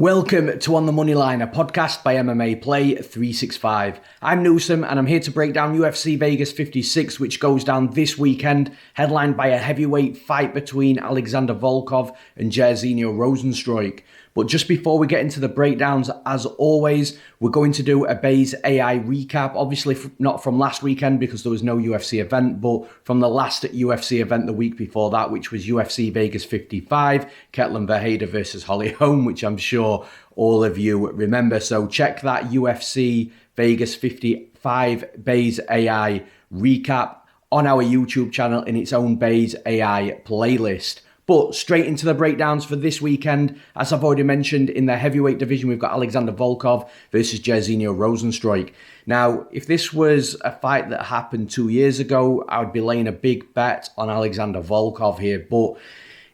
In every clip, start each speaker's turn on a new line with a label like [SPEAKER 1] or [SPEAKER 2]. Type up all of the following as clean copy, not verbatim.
[SPEAKER 1] Welcome to On the Moneyline, a podcast by MMA Play 365. I'm Newsom and I'm here to break down UFC Vegas 56, which goes down this weekend, headlined by a heavyweight fight between Alexander Volkov and Jairzinho Rozenstruik. But just before we get into the breakdowns, as always, we're going to do a Base AI recap. Obviously not from last weekend because there was no UFC event, but from the last UFC event the week before that, which was UFC Vegas 55, Ketlen Vejeda versus Holly Holm, which I'm sure all of you remember. So check that UFC Vegas 55 Base AI recap on our YouTube channel in its own Base AI playlist. But straight into the breakdowns for this weekend. As I've already mentioned, in the heavyweight division, we've got Alexander Volkov versus Jairzinho Rozenstruik. Now, if this was a fight that happened 2 years ago, I would be laying a big bet on Alexander Volkov here. But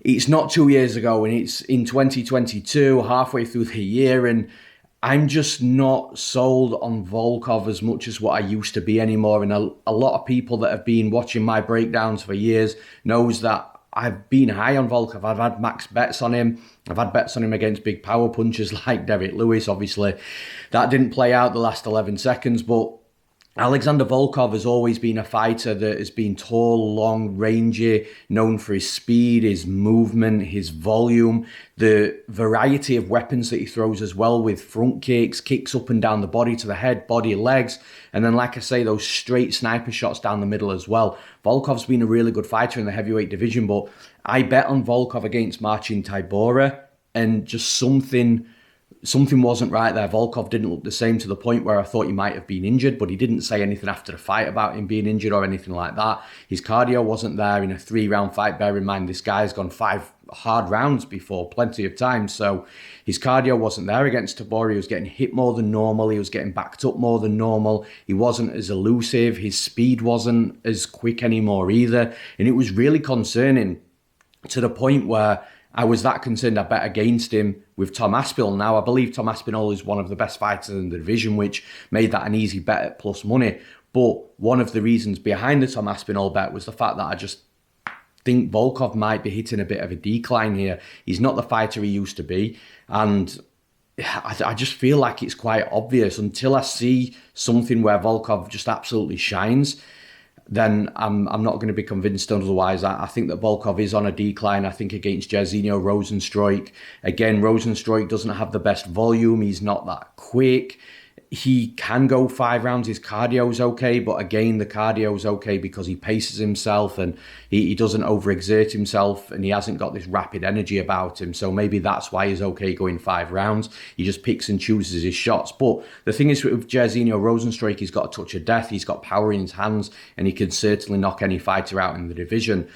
[SPEAKER 1] it's not 2 years ago, and it's in 2022, halfway through the year, and I'm just not sold on Volkov as much as what I used to be anymore. And a lot of people that have been watching my breakdowns for years knows that I've been high on Volkov. I've had max bets on him. I've had bets on him against big power punchers like Derek Lewis. Obviously, that didn't play out the last 11 seconds, but Alexander Volkov has always been a fighter that has been tall, long, rangy, known for his speed, his movement, his volume, the variety of weapons that he throws as well, with front kicks up and down the body to the head, body, legs, and then, like I say, those straight sniper shots down the middle as well. Volkov's been a really good fighter in the heavyweight division, but I bet on Volkov against Marcin Tybura, and just something wasn't right there. Volkov didn't look the same, to the point where I thought he might have been injured, but he didn't say anything after the fight about him being injured or anything like that. His cardio wasn't there in a 3-round fight. Bear in mind, this guy's gone 5 hard rounds before, plenty of times. So his cardio wasn't there against Tybura. He was getting hit more than normal. He was getting backed up more than normal. He wasn't as elusive. His speed wasn't as quick anymore either. And it was really concerning, to the point where I was that concerned I bet against him with Tom Aspinall. Now, I believe Tom Aspinall is one of the best fighters in the division, which made that an easy bet at plus money. But one of the reasons behind the Tom Aspinall bet was the fact that I just think Volkov might be hitting a bit of a decline here. He's not the fighter he used to be. And I just feel like it's quite obvious. Until I see something where Volkov just absolutely shines, then I'm not going to be convinced otherwise. I think that Volkov is on a decline. I think against Jairzinho Rozenstruik, again, Rozenstruik doesn't have the best volume. He's not that quick. He can go 5 rounds. His cardio's okay, but again, the cardio's okay because he paces himself and he doesn't overexert himself, and he hasn't got this rapid energy about him. So maybe that's why he's okay going 5 rounds. He just picks and chooses his shots. But the thing is, with Jairzinho Rozenstruik, he's got a touch of death. He's got power in his hands, and he can certainly knock any fighter out in the division.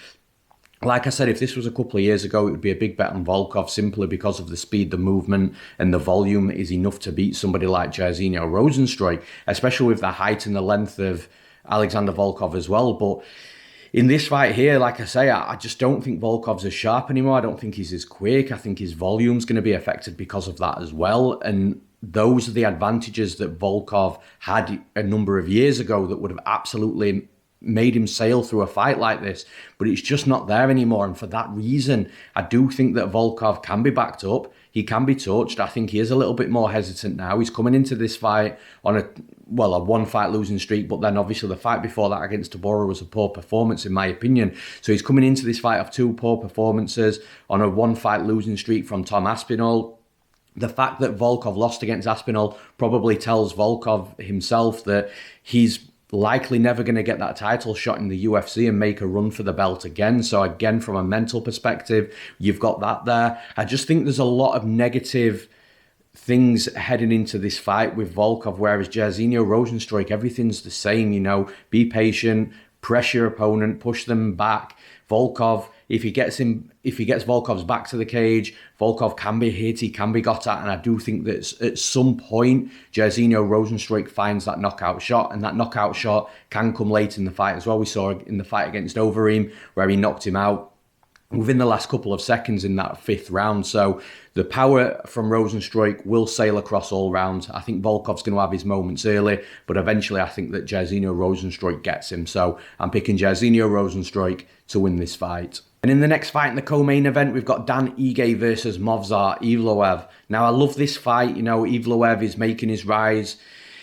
[SPEAKER 1] Like I said, if this was a couple of years ago, it would be a big bet on Volkov simply because of the speed, the movement, and the volume is enough to beat somebody like Jairzinho Rozenstruik, especially with the height and the length of Alexander Volkov as well. But in this fight here, like I say, I just don't think Volkov's as sharp anymore. I don't think he's as quick. I think his volume's going to be affected because of that as well. And those are the advantages that Volkov had a number of years ago that would have absolutely made him sail through a fight like this, but it's just not there anymore. And for that reason, I do think that Volkov can be backed up. He can be touched. I think he is a little bit more hesitant now. He's coming into this fight on a 1-fight losing streak, but then obviously the fight before that against Tybura was a poor performance in my opinion. So he's coming into this fight of 2 poor performances on a 1-fight losing streak from Tom Aspinall. The fact that Volkov lost against Aspinall probably tells Volkov himself that he's likely never going to get that title shot in the UFC and make a run for the belt again. So again, from a mental perspective, you've got that there. I just think there's a lot of negative things heading into this fight with Volkov, whereas Jairzinho Rozenstruik, everything's the same, be patient, press your opponent, push them back. Volkov, if he gets Volkov's back to the cage, Volkov can be hit, he can be got at, and I do think that at some point, Jairzinho Rozenstruik finds that knockout shot, and that knockout shot can come late in the fight as well. We saw in the fight against Overeem, where he knocked him out within the last couple of seconds in that 5th round. So the power from Rozenstruik will sail across all rounds. I think Volkov's going to have his moments early, but eventually I think that Jairzinho Rozenstruik gets him. So I'm picking Jairzinho Rozenstruik to win this fight. And in the next fight in the co-main event, we've got Dan Ige versus Movsar Evloev. Now, I love this fight. You know, Evloev is making his rise,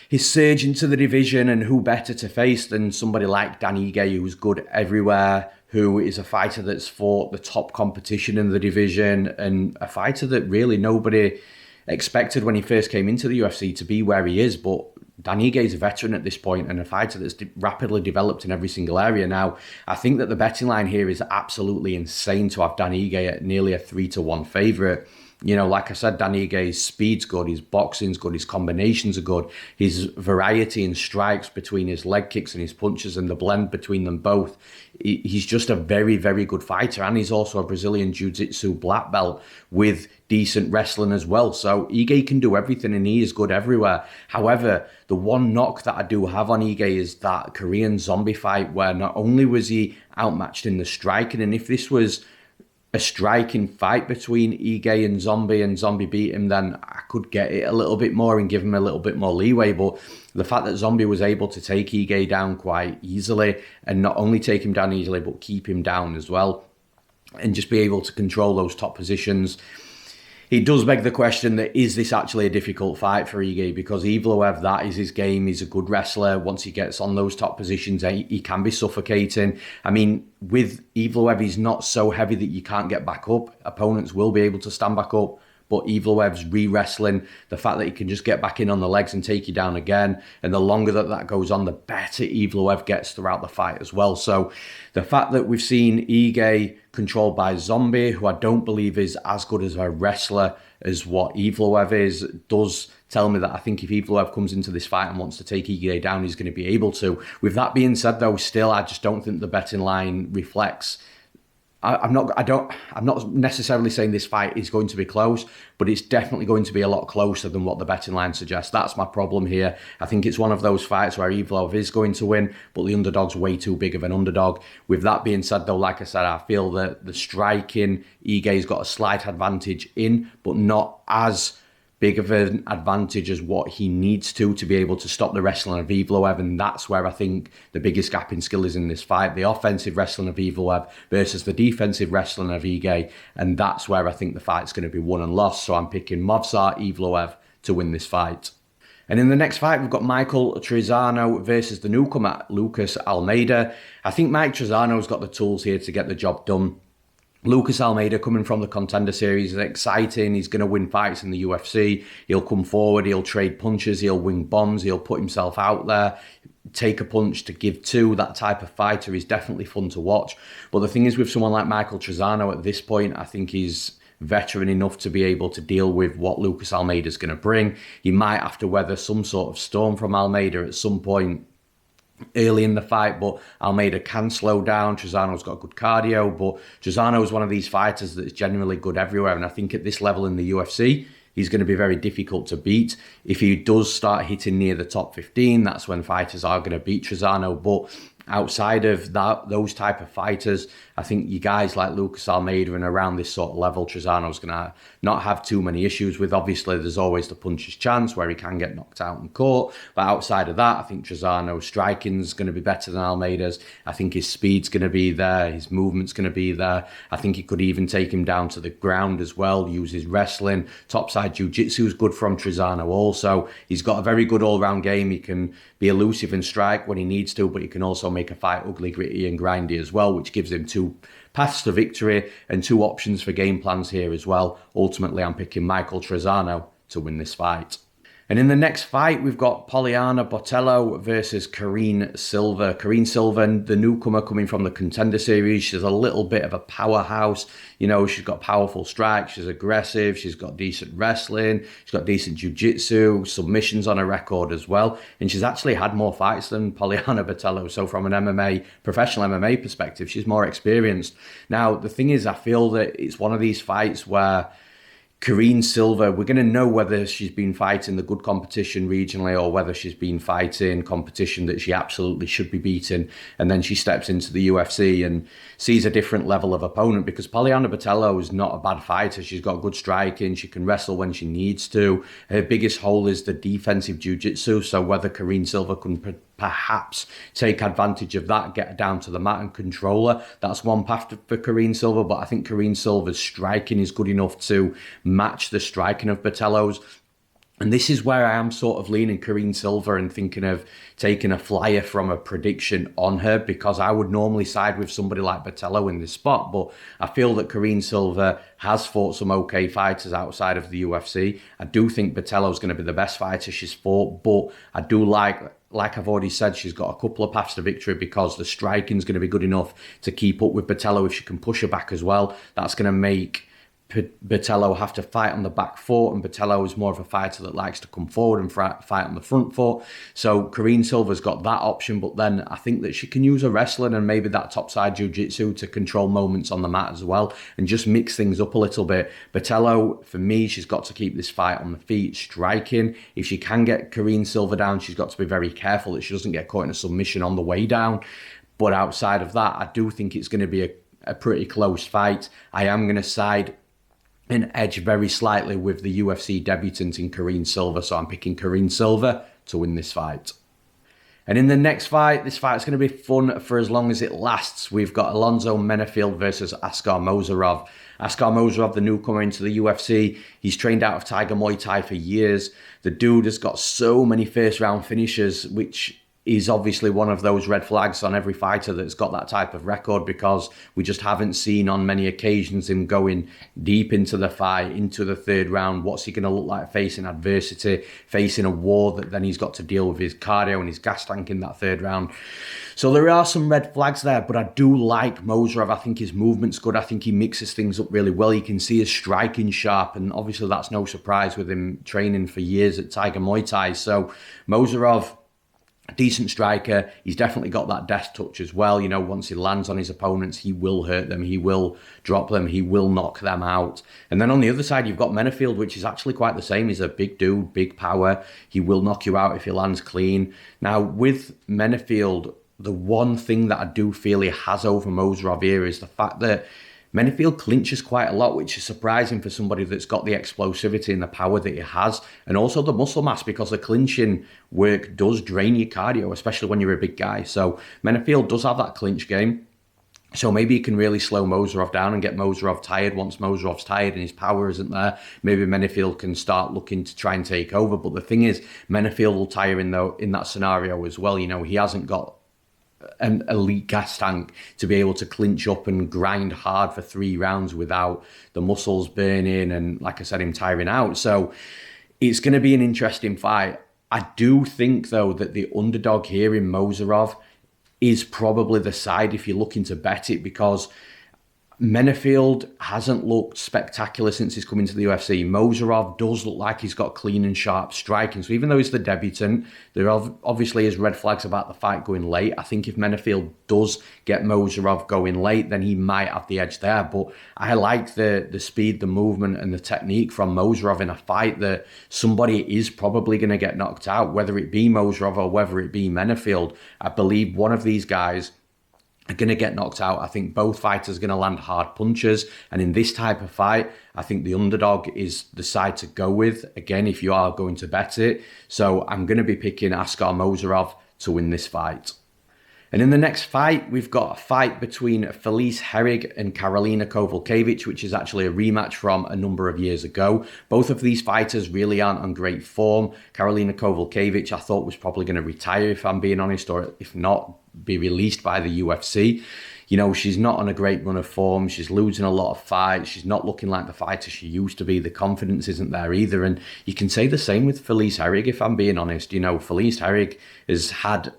[SPEAKER 1] his surge into the division, and who better to face than somebody like Dan Ige, who's good everywhere, who is a fighter that's fought the top competition in the division, and a fighter that really nobody expected when he first came into the UFC to be where he is. But Dan Ige is a veteran at this point and a fighter that's rapidly developed in every single area. Now, I think that the betting line here is absolutely insane to have Dan Ige at nearly a 3-1 favourite. You know, like I said, Dan Ige's speed's good, his boxing's good, his combinations are good, his variety in strikes between his leg kicks and his punches and the blend between them both. He's just a very, very good fighter, and he's also a Brazilian Jiu-Jitsu black belt with decent wrestling as well. So Ige can do everything and he is good everywhere. However, the one knock that I do have on Ige is that Korean zombie fight where not only was he outmatched in the striking, and if this was a striking fight between Ige and Zombie beat him, then I could get it a little bit more and give him a little bit more leeway. But the fact that Zombie was able to take Ige down quite easily, and not only take him down easily, but keep him down as well, and just be able to control those top positions, it does beg the question that is this actually a difficult fight for Ige? Because Evloev, that is his game. He's a good wrestler. Once he gets on those top positions, he can be suffocating. I mean, with Evloev, he's not so heavy that you can't get back up. Opponents will be able to stand back up. But Evloev's re-wrestling, the fact that he can just get back in on the legs and take you down again, and the longer that goes on, the better Evloev gets throughout the fight as well. So the fact that we've seen Ige controlled by Zombie, who I don't believe is as good as a wrestler as what Evloev is, does tell me that I think if Evloev comes into this fight and wants to take Ige down, he's going to be able to. With that being said, though, still, I just don't think the betting line reflects. I'm not necessarily saying this fight is going to be close, but it's definitely going to be a lot closer than what the betting line suggests. That's my problem here. I think it's one of those fights where Evloev is going to win, but the underdog's way too big of an underdog. With that being said, though, like I said, I feel that the striking, Ige's got a slight advantage in, but not as big of an advantage as what he needs to be able to stop the wrestling of Evloev, and that's where I think the biggest gap in skill is in this fight, the offensive wrestling of Evloev versus the defensive wrestling of Ige, and that's where I think the fight's going to be won and lost. So I'm picking Movsar Evloev to win this fight. And in the next fight, we've got Michael Trizano versus the newcomer, Lucas Almeida. I think Mike Trizano's got the tools here to get the job done. Lucas Almeida, coming from the Contender Series, is exciting. He's going to win fights in the UFC. He'll come forward, he'll trade punches, he'll wing bombs, he'll put himself out there, take a punch to give two. That type of fighter is definitely fun to watch. But the thing is, with someone like Michael Trizano at this point, I think he's veteran enough to be able to deal with what Lucas Almeida is going to bring. He might have to weather some sort of storm from Almeida at some point early in the fight, but Almeida can slow down. Trizano's got good cardio, but Trizano is one of these fighters that's generally good everywhere, and I think at this level in the UFC, he's going to be very difficult to beat. If he does start hitting near the top 15, that's when fighters are going to beat Trizano. But outside of that, those type of fighters, I think you guys like Lucas Almeida and around this sort of level, Trizano's going to not have too many issues with. Obviously, there's always the puncher's chance where he can get knocked out and caught. But outside of that, I think Trizano's striking's going to be better than Almeida's. I think his speed's going to be there. His movement's going to be there. I think he could even take him down to the ground as well, use his wrestling. Topside jiu-jitsu is good from Trizano also. He's got a very good all-round game. He can be elusive and strike when he needs to, but he can also make a fight ugly, gritty and grindy as well, which gives him two paths to victory and two options for game plans here as well. Ultimately, I'm picking Michael Trizano to win this fight. And in the next fight, we've got Poliana Botelho versus Karine Silva. Karine Silva, the newcomer coming from the Contender Series. She's a little bit of a powerhouse. You know, she's got powerful strikes. She's aggressive. She's got decent wrestling. She's got decent jiu-jitsu, submissions on her record as well. And she's actually had more fights than Poliana Botelho. So from an professional MMA perspective, she's more experienced. Now, the thing is, I feel that it's one of these fights where Karine Silva, we're going to know whether she's been fighting the good competition regionally or whether she's been fighting competition that she absolutely should be beating. And then she steps into the UFC and sees a different level of opponent, because Poliana Botelho is not a bad fighter. She's got good striking. She can wrestle when she needs to. Her biggest hole is the defensive jiu-jitsu. So whether Karine Silva can perhaps take advantage of that, get her down to the mat and control her. That's one path for Karine Silva, but I think Karine Silva's striking is good enough to match the striking of Botelho's. And this is where I am sort of leaning Karine Silva and thinking of taking a flyer from a prediction on her, because I would normally side with somebody like Botelho in this spot. But I feel that Karine Silva has fought some okay fighters outside of the UFC. I do think Botelho's going to be the best fighter she's fought, but I do like I've already said, she's got a couple of paths to victory, because the striking is going to be good enough to keep up with Botelho if she can push her back as well. That's going to make Botelho have to fight on the back foot, and Botelho is more of a fighter that likes to come forward and fight on the front foot. So Karine Silva's got that option, but then I think that she can use her wrestling and maybe that topside jiu-jitsu to control moments on the mat as well and just mix things up a little bit. Botelho, for me, she's got to keep this fight on the feet, striking. If she can get Karine Silva down, she's got to be very careful that she doesn't get caught in a submission on the way down. But outside of that, I do think it's going to be a pretty close fight. I am going to side an edge very slightly with the UFC debutant in Karine Silva, so I'm picking Karine Silva to win this fight. And in the next fight, this fight's going to be fun for as long as it lasts. We've got Alonzo Menifield versus Askar Mozharov. Askar Mozharov, the newcomer into the UFC, he's trained out of Tiger Muay Thai for years. The dude has got so many first-round finishes, which is obviously one of those red flags on every fighter that's got that type of record, because we just haven't seen on many occasions him going deep into the fight, into the third round. What's he going to look like facing adversity, facing a war that then he's got to deal with his cardio and his gas tank in that third round. So there are some red flags there, but I do like Mozharov. I think his movement's good. I think he mixes things up really well. You can see his striking sharp, and obviously that's no surprise with him training for years at Tiger Muay Thai. So Mozharov, decent striker. He's definitely got that death touch as well. You know, once he lands on his opponents, he will hurt them. He will drop them. He will knock them out. And then on the other side, you've got Menifield, which is actually quite the same. He's a big dude, big power. He will knock you out if he lands clean. Now, with Menifield, the one thing that I do feel he has over Mozharov here is the fact that Menifield clinches quite a lot, which is surprising for somebody that's got the explosivity and the power that he has, and also the muscle mass, because the clinching work does drain your cardio, especially when you're a big guy. So Menifield does have that clinch game. So maybe he can really slow Mozharov down and get Mozharov tired. Once Mozharov's tired and his power isn't there, maybe Menifield can start looking to try and take over. But the thing is, Menifield will tire in that scenario as well. You know, he hasn't got an elite gas tank to be able to clinch up and grind hard for 3 rounds without the muscles burning and, like I said, him tiring out. So it's going to be an interesting fight. I do think, though, that the underdog here in Mozharov is probably the side if you're looking to bet it, because Menifield hasn't looked spectacular since he's come into the UFC. Mozharov does look like he's got clean and sharp striking. So even though he's the debutant, there obviously is red flags about the fight going late. I think if Menifield does get Mozharov going late, then he might have the edge there. But I like the speed, the movement, and the technique from Mozharov in a fight that somebody is probably going to get knocked out, whether it be Mozharov or whether it be Menifield. I believe one of these guys are going to get knocked out. I think both fighters are going to land hard punches. And in this type of fight, I think the underdog is the side to go with, again, if you are going to bet it. So I'm going to be picking Askar Mozharov to win this fight. And in the next fight, we've got a fight between Felice Herrig and Karolina Kowalkiewicz, which is actually a rematch from a number of years ago. Both of these fighters really aren't on great form. Karolina Kowalkiewicz, I thought, was probably going to retire, if I'm being honest, or if not, be released by the UFC. You know, she's not on a great run of form. She's losing a lot of fights. She's not looking like the fighter she used to be. The confidence isn't there either. And you can say the same with Felice Herrig, if I'm being honest. You know, Felice Herrig has had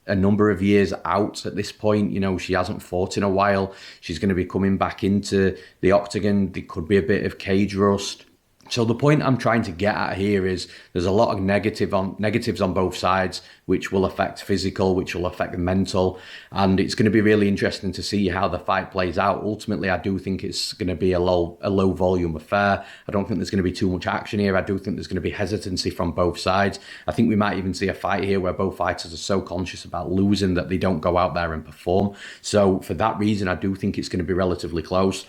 [SPEAKER 1] a number of years out at this point. You know, she hasn't fought in a while. She's going to be coming back into the octagon. There could be a bit of cage rust. So the point I'm trying to get at here is there's a lot of negatives on both sides, which will affect physical, which will affect mental. And it's going to be really interesting to see how the fight plays out. Ultimately, I do think it's going to be a low volume affair. I don't think there's going to be too much action here. I do think there's going to be hesitancy from both sides. I think we might even see a fight here where both fighters are so conscious about losing that they don't go out there and perform. So for that reason, I do think it's going to be relatively close.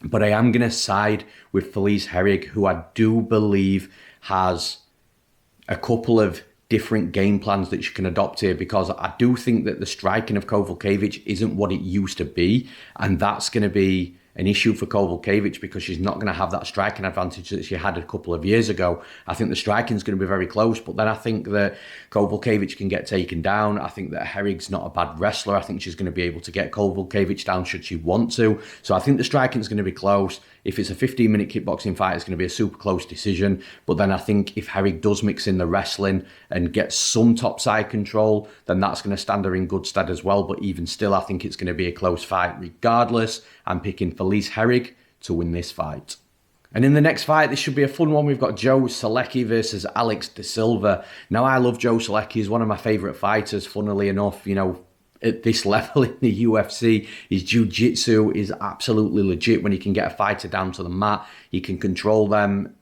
[SPEAKER 1] But I am going to side with Felice Herrig, who I do believe has a couple of different game plans that she can adopt here, because I do think that the striking of Kowalkiewicz isn't what it used to be, and that's going to be an issue for Kowalkiewicz because she's not going to have that striking advantage that she had a couple of years ago. I think the striking is going to be very close, but then I think that Kowalkiewicz can get taken down. I think that Herrig's not a bad wrestler. I think she's going to be able to get Kowalkiewicz down should she want to. So I think the striking is going to be close. If it's a 15-minute kickboxing fight, it's going to be a super close decision. But then I think if Herrig does mix in the wrestling and get some top side control, then that's going to stand her in good stead as well. But even still, I think it's going to be a close fight. Regardless, I'm picking Felice Herrig to win this fight. And in the next fight, this should be a fun one. We've got Joe Solecki versus Alex De Silva. Now, I love Joe Solecki. He's one of my favourite fighters, funnily enough. You know, at this level in the UFC, his jiu-jitsu is absolutely legit. When he can get a fighter down to the mat, he can control them.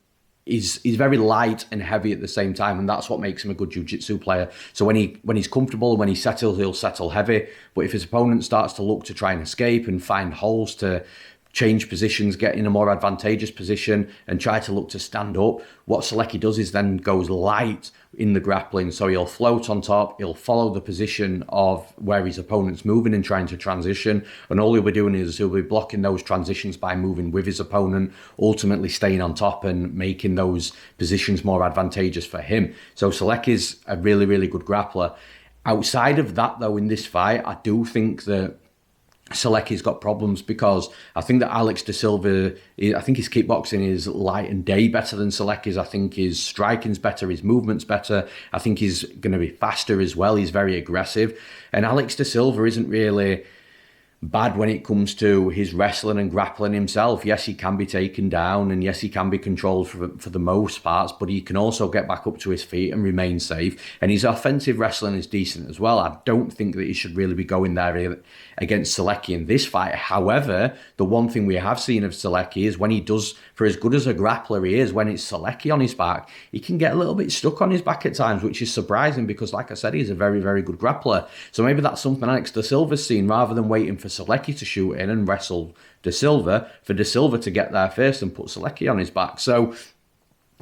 [SPEAKER 1] He's very light and heavy at the same time, and that's what makes him a good jiu-jitsu player. So when he's comfortable, when he settles, he'll settle heavy. But if his opponent starts to look to try and escape and find holes to change positions, get in a more advantageous position and try to look to stand up, what Solecki does is then goes light in the grappling. So he'll float on top, he'll follow the position of where his opponent's moving and trying to transition, and all he'll be doing is he'll be blocking those transitions by moving with his opponent, ultimately staying on top and making those positions more advantageous for him. So Solecki's a really, really good grappler. Outside of that, though, in this fight, I do think that Solecki's got problems, because I think that Alex De Silva, I think his kickboxing is light and day better than Solecki's. I think his striking's better, his movement's better. I think he's going to be faster as well. He's very aggressive. And Alex De Silva isn't really bad when it comes to his wrestling and grappling himself. Yes, he can be taken down, and yes, he can be controlled for the most parts, but he can also get back up to his feet and remain safe. And his offensive wrestling is decent as well. I don't think that he should really be going there against Solecki in this fight. However, the one thing we have seen of Solecki is when he does, for as good as a grappler he is, when it's Solecki on his back, he can get a little bit stuck on his back at times, which is surprising because, like I said, he's a very, very good grappler. So maybe that's something Alex De Silva's seen, rather than waiting for Solecki to shoot in and wrestle De Silva, for De Silva to get there first and put Solecki on his back. So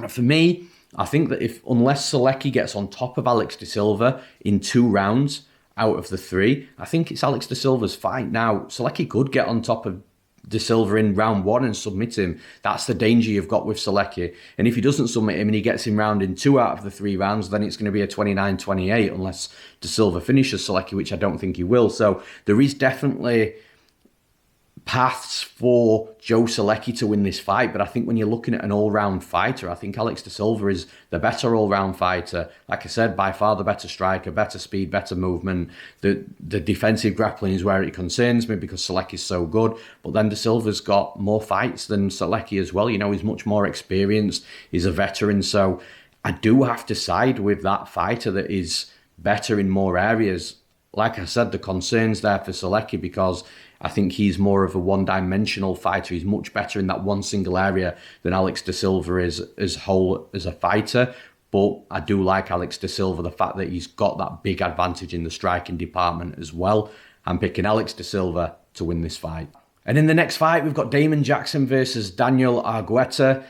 [SPEAKER 1] for me, I think that unless Solecki gets on top of Alex De Silva in 2 rounds out of the 3, I think it's Alex De Silva's fight. Now, Solecki could get on top of De Silva in round 1 and submit him. That's the danger you've got with Solecki. And if he doesn't submit him and he gets him round in 2 out of the 3 rounds, then it's going to be a 29-28 unless De Silva finishes Solecki, which I don't think he will. So there is definitely paths for Joe Solecki to win this fight, but I think when you're looking at an all-round fighter, I think Alex De Silva is the better all-round fighter. Like I said, by far the better striker, better speed, better movement. The defensive grappling is where it concerns me because Solecki's so good, but then De Silva's got more fights than Solecki as well. You know, he's much more experienced, he's a veteran, so I do have to side with that fighter that is better in more areas. Like I said, the concern's there for Solecki because I think he's more of a one-dimensional fighter. He's much better in that one single area than Alex De Silva is as whole as a fighter. But I do like Alex De Silva, the fact that he's got that big advantage in the striking department as well. I'm picking Alex De Silva to win this fight. And in the next fight, we've got Damon Jackson versus Daniel Argueta.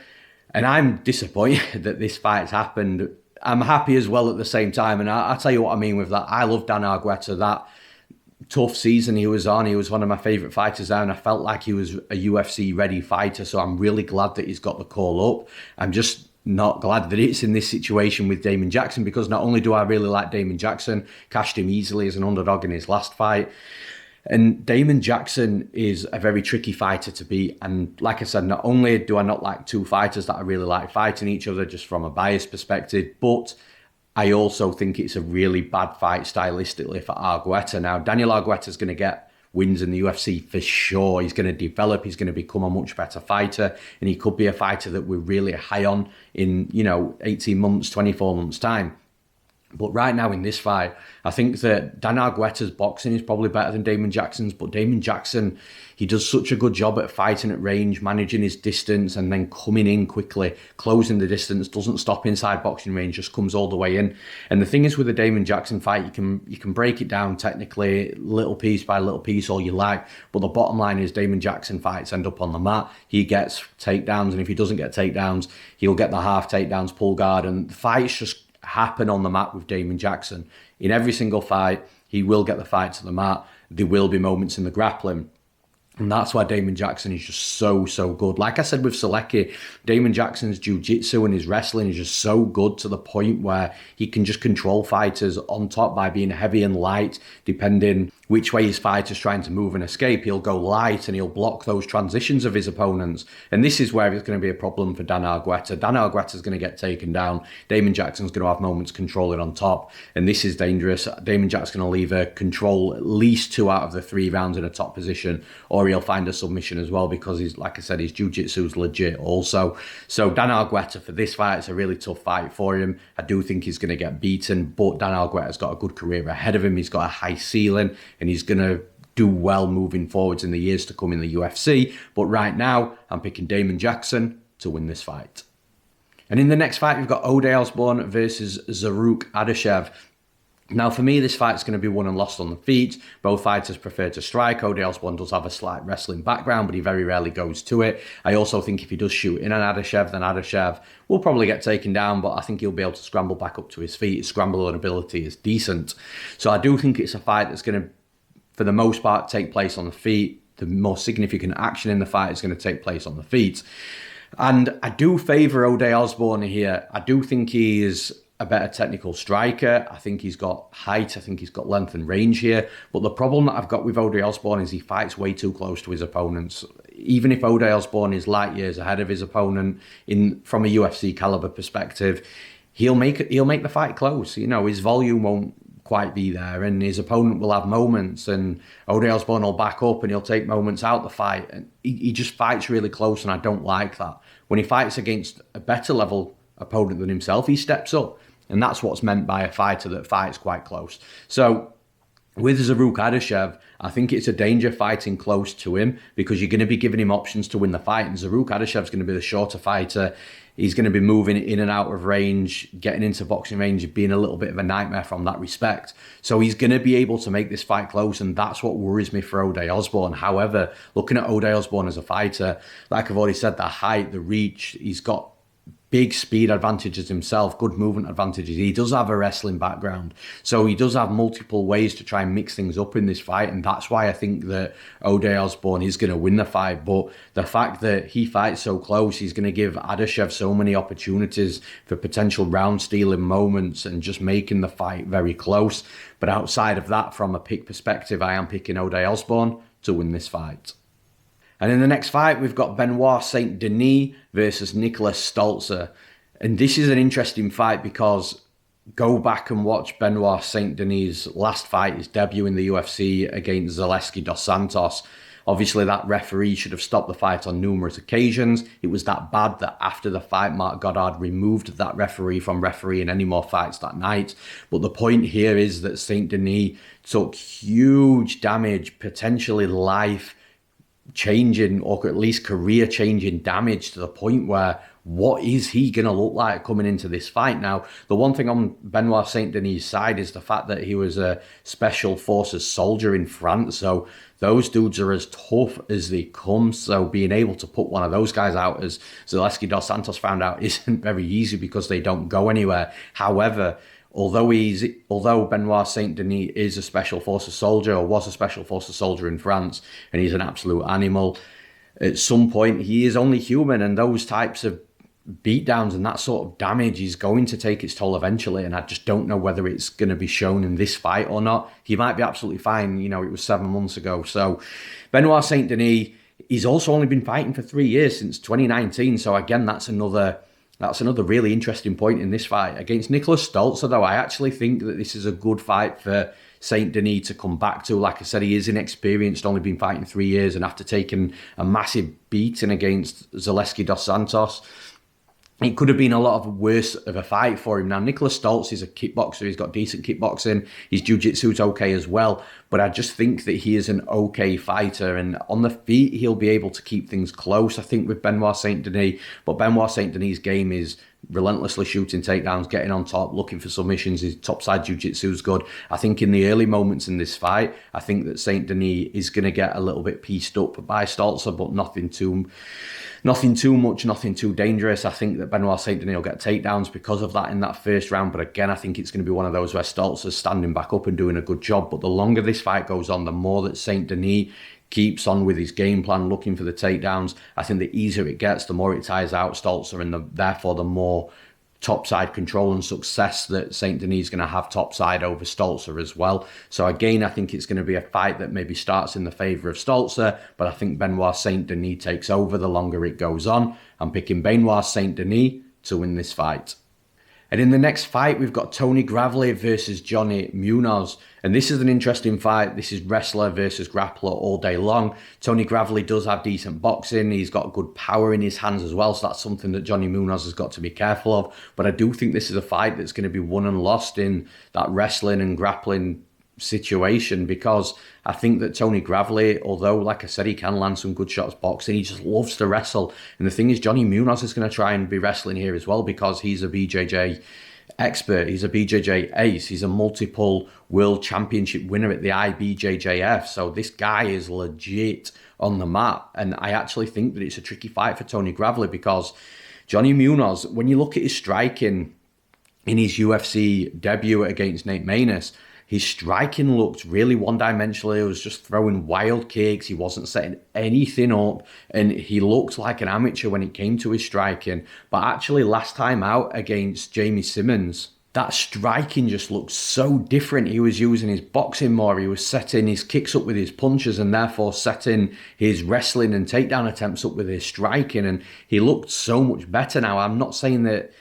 [SPEAKER 1] And I'm disappointed that this fight's happened. I'm happy as well at the same time. And I'll tell you what I mean with that. I love Dan Argueta. That tough season he was on, he was one of my favourite fighters there, and I felt like he was a UFC ready fighter, so I'm really glad that he's got the call up. I'm just not glad that it's in this situation with Damon Jackson, because not only do I really like Damon Jackson, cashed him easily as an underdog in his last fight, and Damon Jackson is a very tricky fighter to beat. And like I said, not only do I not like 2 fighters that I really like fighting each other just from a bias perspective, but I also think it's a really bad fight stylistically for Argueta. Now, Daniel Argueta is going to get wins in the UFC for sure. He's going to develop, he's going to become a much better fighter, and he could be a fighter that we're really high on in, 18 months, 24 months time. But right now in this fight, I think that Dan Argueta's boxing is probably better than Damon Jackson's, but Damon Jackson, he does such a good job at fighting at range, managing his distance and then coming in quickly, closing the distance, doesn't stop inside boxing range, just comes all the way in. And the thing is with the Damon Jackson fight, you can break it down technically, little piece by little piece, all you like, but the bottom line is Damon Jackson fights end up on the mat, he gets takedowns, and if he doesn't get takedowns, he'll get the half takedowns, pull guard, and the fights just happen on the mat with Damon Jackson. In every single fight, he will get the fight to the mat. There will be moments in the grappling. And that's why Damon Jackson is just so good. Like I said with Solecki, Damon Jackson's jiu-jitsu and his wrestling is just so good to the point where he can just control fighters on top by being heavy and light, depending which way his fighter's trying to move and escape. He'll go light and he'll block those transitions of his opponents. And this is where it's going to be a problem for Dan Argueta. Dan Argueta's going to get taken down. Damon Jackson's going to have moments controlling on top. And this is dangerous. Damon Jackson's going to leave a control at least 2 out of the 3 rounds in a top position, or he'll find a submission as well, because he's, like I said, his jiu-jitsu is legit also. So Dan Argueta for this fight, it's a really tough fight for him. I do think he's going to get beaten, but Dan Argueta's got a good career ahead of him. He's got a high ceiling, and he's going to do well moving forwards in the years to come in the UFC. But right now, I'm picking Damon Jackson to win this fight. And in the next fight, we've got Osbourne versus Zarrukh Adashev. Now, for me, this fight's going to be won and lost on the feet. Both fighters prefer to strike. Osbourne does have a slight wrestling background, but he very rarely goes to it. I also think if he does shoot in on Adashev, then Adashev will probably get taken down, but I think he'll be able to scramble back up to his feet. His scrambling ability is decent. So I do think it's a fight that's going to, for the most part, take place on the feet. The more significant action in the fight is going to take place on the feet. And I do favour Osbourne here. I do think he is a better technical striker. I think he's got height. I think he's got length and range here. But the problem that I've got with Osbourne is he fights way too close to his opponents. Even if Osbourne is light years ahead of his opponent from a UFC caliber perspective, he'll make the fight close. You know, his volume won't quite be there, and his opponent will have moments, and Osbourne will back up and he'll take moments out the fight, and he just fights really close, and I don't like that. When he fights against a better level opponent than himself, he steps up, and that's what's meant by a fighter that fights quite close. So with Zarrukh Adashev, I think it's a danger fighting close to him, because you're going to be giving him options to win the fight, and Zarrukh Adashev's going to be the shorter fighter. He's going to be moving in and out of range, getting into boxing range, being a little bit of a nightmare from that respect. So he's going to be able to make this fight close, and that's what worries me for Osbourne. However, looking at Osbourne as a fighter, like I've already said, the height, the reach, he's got big speed advantages himself, good movement advantages. He does have a wrestling background, so he does have multiple ways to try and mix things up in this fight, and that's why I think that Osbourne is going to win the fight. But the fact that he fights so close, he's going to give Adashev so many opportunities for potential round stealing moments and just making the fight very close. But outside of that, from a pick perspective, I am picking Osbourne to win this fight. And in the next fight, we've got Benoit Saint-Denis versus Niklas Stolze. And this is an interesting fight, because go back and watch Benoit Saint-Denis' last fight, his debut in the UFC against Zhalgas dos Santos. Obviously, that referee should have stopped the fight on numerous occasions. It was that bad that after the fight, Marc Goddard removed that referee from refereeing any more fights that night. But the point here is that Saint-Denis took huge damage, potentially life-changing or at least career-changing damage, to the point where what is he going to look like coming into this fight? Now, the one thing on Benoit Saint-Denis' side is the fact that he was a special forces soldier in France, so those dudes are as tough as they come. So being able to put one of those guys out, as Zhalgas dos Santos found out, isn't very easy, because they don't go anywhere. However, although Benoit Saint-Denis is a special forces soldier, or was a special forces soldier in France, and he's an absolute animal, at some point he is only human, and those types of beatdowns and that sort of damage is going to take its toll eventually, and I just don't know whether it's going to be shown in this fight or not. He might be absolutely fine, you know, it was 7 months ago. So Benoit Saint-Denis, he's also only been fighting for 3 years, since 2019, so again, that's another really interesting point in this fight. Against Niklas Stolze, though, I actually think that this is a good fight for Saint-Denis to come back to. Like I said, he is inexperienced, only been fighting 3 years, and after taking a massive beating against Zhalgas dos Santos, it could have been a lot worse of a fight for him. Now, Niklas Stolze is a kickboxer. He's got decent kickboxing. His jiu-jitsu's okay as well. But I just think that he is an okay fighter. And on the feet, he'll be able to keep things close, I think, with Benoit Saint-Denis. But Benoit Saint-Denis' game is relentlessly shooting takedowns, getting on top, looking for submissions. His topside jiu-jitsu is good. I think in the early moments in this fight, I think that Saint-Denis is going to get a little bit pieced up by Stolze, but nothing too much, nothing too dangerous. I think that Benoit Saint-Denis will get takedowns because of that in that first round. But again, I think it's going to be one of those where Stolze is standing back up and doing a good job. But the longer this fight goes on, the more that Saint-Denis keeps on with his game plan, looking for the takedowns. I think the easier it gets, the more it tires out Stolze, and therefore the more topside control and success that Saint-Denis is going to have topside over Stolze as well. So again, I think it's going to be a fight that maybe starts in the favour of Stolze, but I think Benoit Saint-Denis takes over the longer it goes on. I'm picking Benoit Saint-Denis to win this fight. And in the next fight, we've got Tony Gravely versus Johnny Munoz. And this is an interesting fight. This is wrestler versus grappler all day long. Tony Gravely does have decent boxing. He's got good power in his hands as well. So that's something that Johnny Munoz has got to be careful of. But I do think this is a fight that's going to be won and lost in that wrestling and grappling situation, because I think that Tony Gravely, although like I said, he can land some good shots boxing, he just loves to wrestle. And the thing is, Johnny Munoz is going to try and be wrestling here as well, because he's a BJJ expert, he's a BJJ ace, he's a multiple world championship winner at the IBJJF. So this guy is legit on the mat, and I actually think that it's a tricky fight for Tony Gravely, because Johnny Munoz, when you look at his striking in his UFC debut against Nate Maness, his striking looked really one-dimensional. He was just throwing wild kicks. He wasn't setting anything up. And he looked like an amateur when it came to his striking. But actually, last time out against Jamie Simmons, that striking just looked so different. He was using his boxing more. He was setting his kicks up with his punches, and therefore setting his wrestling and takedown attempts up with his striking. And he looked so much better now. I'm not saying that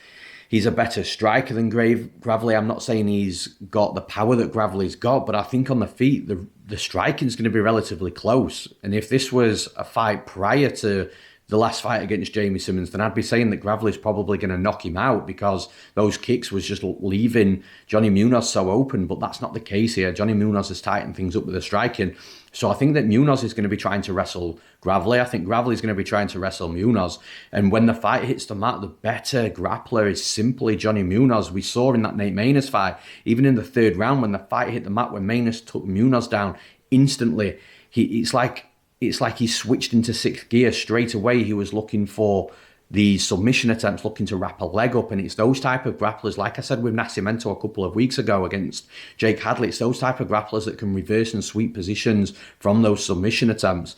[SPEAKER 1] he's a better striker than Gravely. I'm not saying he's got the power that Gravely's got, but I think on the feet, the striking's going to be relatively close. And if this was a fight prior to the last fight against Jamie Simmons, then I'd be saying that Gravely's probably going to knock him out, because those kicks was just leaving Johnny Munoz so open. But that's not the case here. Johnny Munoz has tightened things up with the striking. So I think that Munoz is going to be trying to wrestle Gravely. I think Gravely is going to be trying to wrestle Munoz. And when the fight hits the mat, the better grappler is simply Johnny Munoz. We saw in that Nate Maness fight, even in the third round, when the fight hit the mat, when Maness took Munoz down instantly, it's like he switched into sixth gear straight away. He was looking for the submission attempts, looking to wrap a leg up. And it's those type of grapplers, like I said with Nascimento a couple of weeks ago against Jake Hadley, it's those type of grapplers that can reverse and sweep positions from those submission attempts.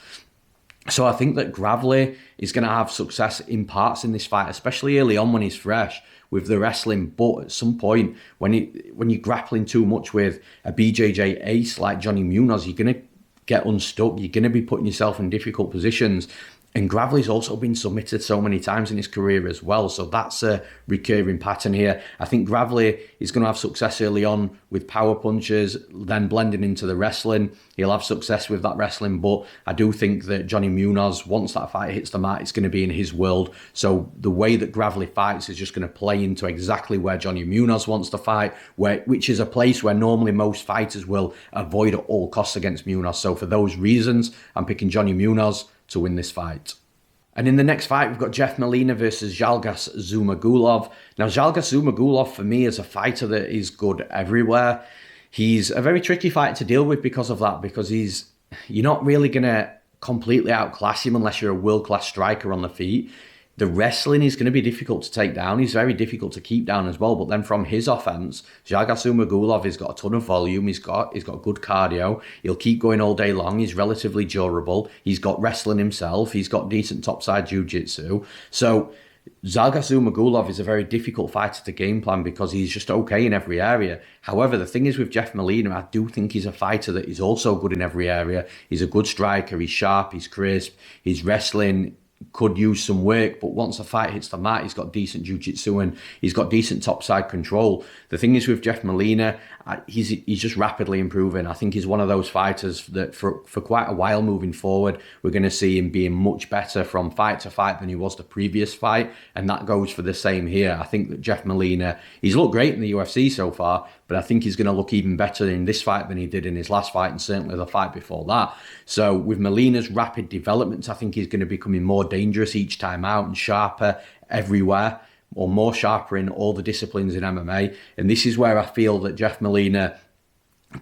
[SPEAKER 1] So I think that Gravely is going to have success in parts in this fight, especially early on when he's fresh with the wrestling. But at some point, when you're grappling too much with a BJJ ace like Johnny Munoz, you're going to get unstuck. You're going to be putting yourself in difficult positions. And Gravely's also been submitted so many times in his career as well. So that's a recurring pattern here. I think Gravely is going to have success early on with power punches, then blending into the wrestling. He'll have success with that wrestling. But I do think that Johnny Munoz, once that fight hits the mat, it's going to be in his world. So the way that Gravely fights is just going to play into exactly where Johnny Munoz wants to fight, which is a place where normally most fighters will avoid at all costs against Munoz. So for those reasons, I'm picking Johnny Munoz to win this fight. And in the next fight, we've got Jeff Molina versus Zhalgas Zhumagulov. Now, Zhalgas Zhumagulov, for me, is a fighter that is good everywhere. He's a very tricky fight to deal with because of that, because you're not really going to completely outclass him unless you're a world-class striker on the feet. The wrestling is going to be difficult to take down. He's very difficult to keep down as well. But then from his offense, Zhalgas Zhumagulov has got a ton of volume. He's got good cardio. He'll keep going all day long. He's relatively durable. He's got wrestling himself. He's got decent topside jiu-jitsu. So Zhalgas Zhumagulov is a very difficult fighter to game plan because he's just okay in every area. However, the thing is with Jeff Molina, I do think he's a fighter that is also good in every area. He's a good striker. He's sharp. He's crisp. He's wrestling could use some work, but once the fight hits the mat, he's got decent jiu-jitsu and he's got decent topside control. The thing is with Jeff Molina, he's just rapidly improving. I think he's one of those fighters that for quite a while moving forward, we're going to see him being much better from fight to fight than he was the previous fight, and that goes for the same here. I think that Jeff Molina, he's looked great in the UFC so far, but I think he's going to look even better in this fight than he did in his last fight and certainly the fight before that. So with Molina's rapid development, I think he's going to be becoming more dangerous each time out and sharper everywhere. or more sharper in all the disciplines in MMA. And this is where I feel that Jeff Molina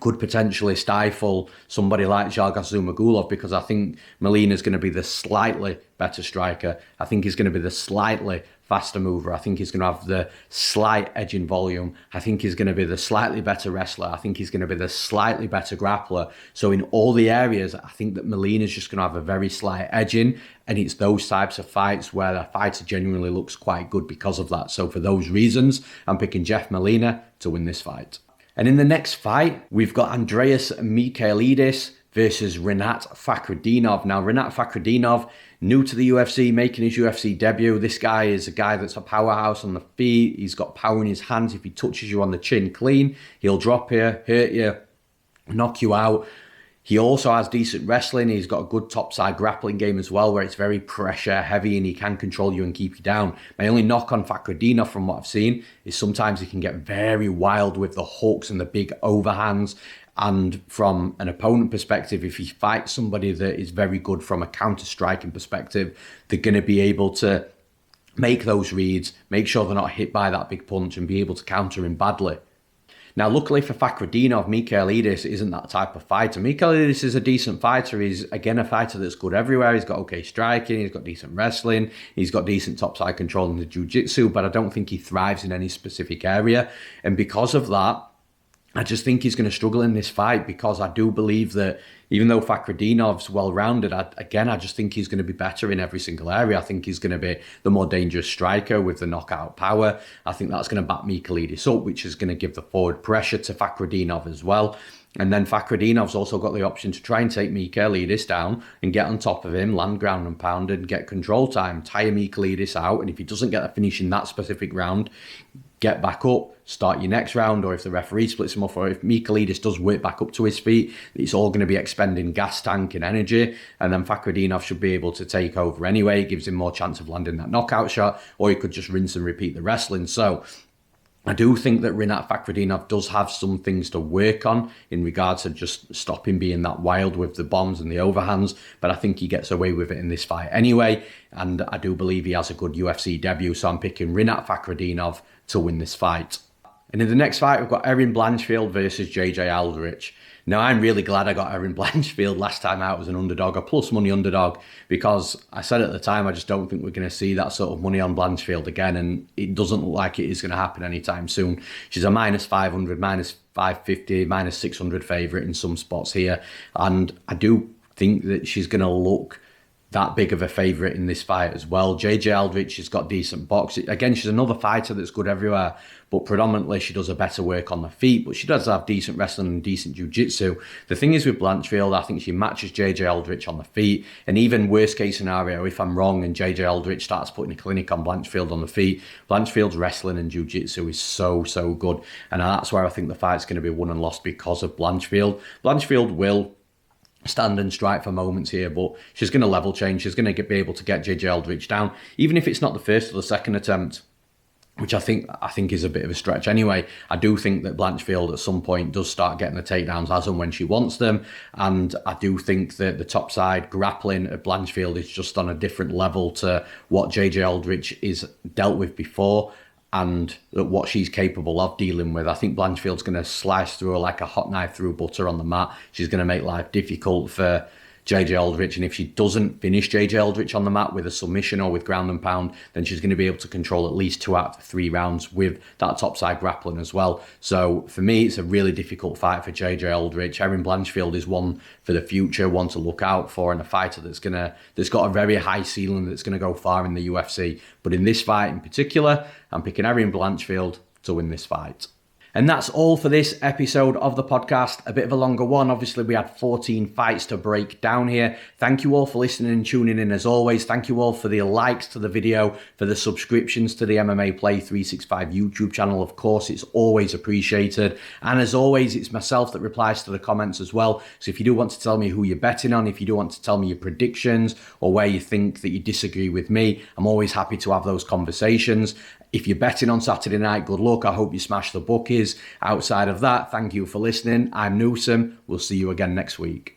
[SPEAKER 1] could potentially stifle somebody like Zhalgas Zhumagulov, because I think Molina's going to be the slightly better striker. I think he's going to be the slightly faster mover. I think he's going to have the slight edge in volume. I think he's going to be the slightly better wrestler. I think he's going to be the slightly better grappler. So in all the areas, I think that Molina's just going to have a very slight edge in, and it's those types of fights where a fighter genuinely looks quite good because of that. So for those reasons, I'm picking Jeff Molina to win this fight. And in the next fight, we've got Andreas Michailidis versus Rinat Fakhretdinov. Now, Rinat Fakhretdinov, new to the UFC, making his UFC debut. This guy is a guy that's a powerhouse on the feet. He's got power in his hands. If he touches you on the chin clean, he'll drop you, hurt you, knock you out. He also has decent wrestling. He's got a good topside grappling game as well, where it's very pressure heavy and he can control you and keep you down. My only knock on Fakhretdinov from what I've seen is sometimes he can get very wild with the hooks and the big overhands. And from an opponent perspective, if he fights somebody that is very good from a counter-striking perspective, they're going to be able to make those reads, make sure they're not hit by that big punch and be able to counter him badly. Now, luckily for Fakhretdinov, Michailidis isn't that type of fighter. Michailidis is a decent fighter. He's, again, a fighter that's good everywhere. He's got okay striking. He's got decent wrestling. He's got decent topside control in the jiu-jitsu, but I don't think he thrives in any specific area. And because of that, I just think he's going to struggle in this fight, because I do believe that even though Fakhretdinov's well-rounded, I just think he's going to be better in every single area. I think he's going to be the more dangerous striker with the knockout power. I think that's going to back Michailidis up, which is going to give the forward pressure to Fakhretdinov as well. And then Fakhretdinov's also got the option to try and take Michailidis down and get on top of him, land ground and pound and get control time, tire Michailidis out. And if he doesn't get a finish in that specific round, get back up, start your next round, or if the referee splits him off, or if Michailidis does work back up to his feet, it's all going to be expending gas tank and energy, and then Fakhretdinov should be able to take over anyway. It gives him more chance of landing that knockout shot, or he could just rinse and repeat the wrestling. So I do think that Rinat Fakhretdinov does have some things to work on in regards to just stopping being that wild with the bombs and the overhands, but I think he gets away with it in this fight anyway, and I do believe he has a good UFC debut, so I'm picking Rinat Fakhretdinov to win this fight. And in the next fight, we've got Erin Blanchfield versus JJ Aldrich. Now, I'm really glad I got Erin Blanchfield last time out as an underdog, a plus money underdog, because I said at the time, I just don't think we're going to see that sort of money on Blanchfield again, and it doesn't look like it is going to happen anytime soon. She's a minus 500, minus 550, minus 600 favourite in some spots here, and I do think that she's going to look that big of a favourite in this fight as well. JJ Aldrich has got decent boxing. Again, she's another fighter that's good everywhere, but predominantly she does a better work on the feet, but she does have decent wrestling and decent jiu-jitsu. The thing is with Blanchfield, I think she matches JJ Aldrich on the feet, and even worst case scenario, if I'm wrong and JJ Aldrich starts putting a clinic on Blanchfield on the feet, Blanchfield's wrestling and jiu-jitsu is so good, and that's where I think the fight's going to be won and lost because of Blanchfield. Blanchfield will stand and strike for moments here, but she's going to level change. She's going to be able to get JJ Aldrich down, even if it's not the first or the second attempt, which I think is a bit of a stretch anyway. I do think that Blanchfield at some point does start getting the takedowns as and when she wants them, and I do think that the top side grappling at Blanchfield is just on a different level to what JJ Aldrich is dealt with before, and what she's capable of dealing with. I think Blanchfield's going to slice through her like a hot knife through butter on the mat. She's going to make life difficult for JJ Aldrich, and if she doesn't finish JJ Aldrich on the mat with a submission or with ground and pound, then she's going to be able to control at least 2 out of 3 rounds with that topside grappling as well. So for me, it's a really difficult fight for JJ Aldrich. Erin Blanchfield is one for the future, one to look out for, and a fighter that's got a very high ceiling, that's going to go far in the UFC. But in this fight in particular, I'm picking Erin Blanchfield to win this fight. And that's all for this episode of the podcast. A bit of a longer one. Obviously, we had 14 fights to break down here. Thank you all for listening and tuning in as always. Thank you all for the likes to the video, for the subscriptions to the MMA Play 365 YouTube channel. Of course, it's always appreciated. And as always, it's myself that replies to the comments as well. So if you do want to tell me who you're betting on, if you do want to tell me your predictions or where you think that you disagree with me, I'm always happy to have those conversations. If you're betting on Saturday night, good luck. I hope you smash the bookies. Outside of that, thank you for listening. I'm Newsome. We'll see you again next week.